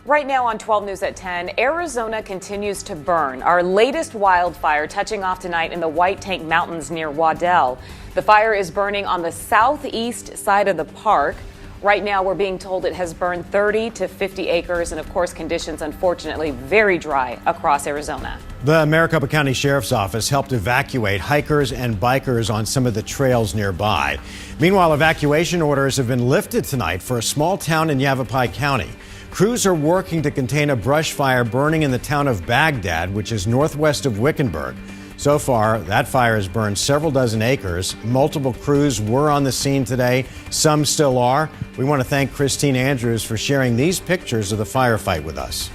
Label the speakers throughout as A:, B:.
A: Right now on 12 News at 10, Arizona continues to burn. Our latest wildfire touching off tonight in the White Tank Mountains near Waddell. The fire is burning on the southeast side of the park. Right now, we're being told it has burned 30 to 50 acres, and of course, conditions, unfortunately, very dry across Arizona.
B: The Maricopa County Sheriff's Office helped evacuate hikers and bikers on some of the trails nearby. Meanwhile, evacuation orders have been lifted tonight for a small town in Yavapai County. Crews are working to contain a brush fire burning in the town of Baghdad, which is northwest of Wickenburg. So far, that fire has burned several dozen acres. Multiple crews were on the scene today. Some still are. We want to thank Christine Andrews for sharing these pictures of the firefight with us.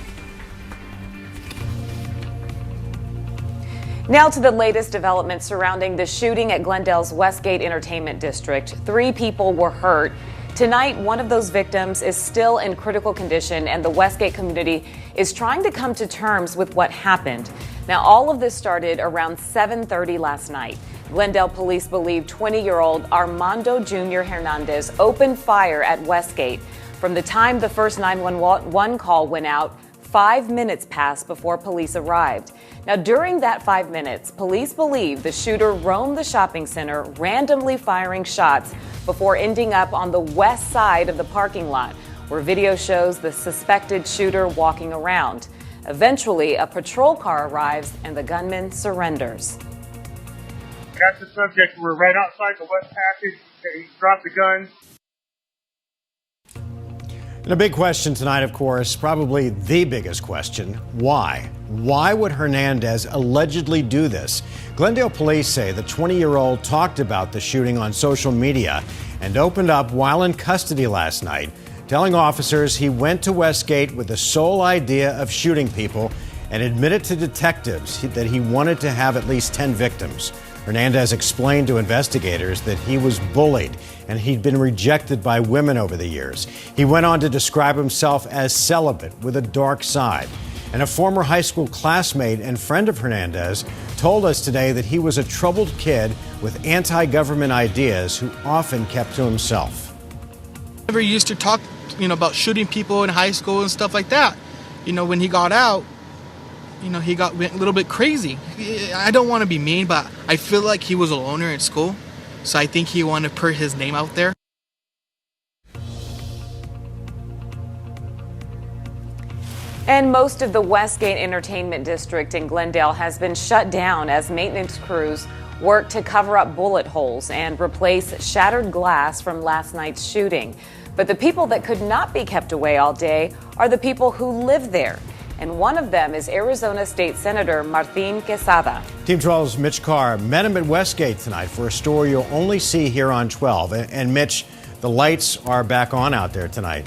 A: Now to the latest developments surrounding the shooting at Glendale's Westgate Entertainment District. 3 people were hurt. Tonight, one of those victims is still in critical condition, and the Westgate community is trying to come to terms with what happened. Now, all of this started around 7:30 last night. Glendale police believe 20-year-old Armando Jr. Hernandez opened fire at Westgate. From the time the first 911 call went out, 5 minutes passed before police arrived. Now, during that 5 minutes, police believe the shooter roamed the shopping center, randomly firing shots before ending up on the west side of the parking lot, where video shows the suspected shooter walking around. Eventually, a patrol car arrives and the gunman surrenders.
C: Got the subject. We're right outside the west passage. He dropped the gun.
B: And a big question tonight, of course, probably the biggest question, why? Why would Hernandez allegedly do this? Glendale police say the 20-year-old talked about the shooting on social media and opened up while in custody last night, telling officers he went to Westgate with the sole idea of shooting people and admitted to detectives that he wanted to have at least 10 victims. Hernandez explained to investigators that he was bullied and he'd been rejected by women over the years. He went on to describe himself as celibate with a dark side. And a former high school classmate and friend of Hernandez told us today that he was a troubled kid with anti-government ideas who often kept to himself.
D: Never used to talk, about shooting people in high school and stuff like that. When he got out, he went a little bit crazy. I don't want to be mean, but I feel like he was a loner in school. So I think he wanted to put his name out there.
A: And most of the Westgate Entertainment District in Glendale has been shut down as maintenance crews work to cover up bullet holes and replace shattered glass from last night's shooting. But the people that could not be kept away all day are the people who live there. And one of them is Arizona State Senator Martin Quesada.
B: Team 12's Mitch Carr met him at Westgate tonight for a story you'll only see here on 12. And Mitch, the lights are back on out there tonight.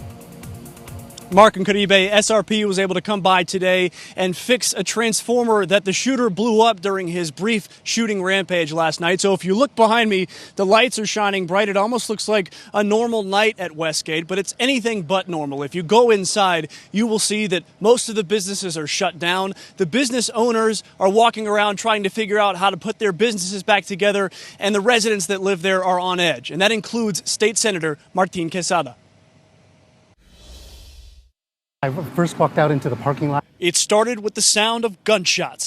E: Mark and Caribe, SRP was able to come by today and fix a transformer that the shooter blew up during his brief shooting rampage last night. So if you look behind me, the lights are shining bright. It almost looks like a normal night at Westgate, but it's anything but normal. If you go inside, you will see that most of the businesses are shut down. The business owners are walking around trying to figure out how to put their businesses back together, and the residents that live there are on edge. And that includes State Senator Martin Quesada.
F: I first walked out into the parking lot.
E: It started with the sound of gunshots.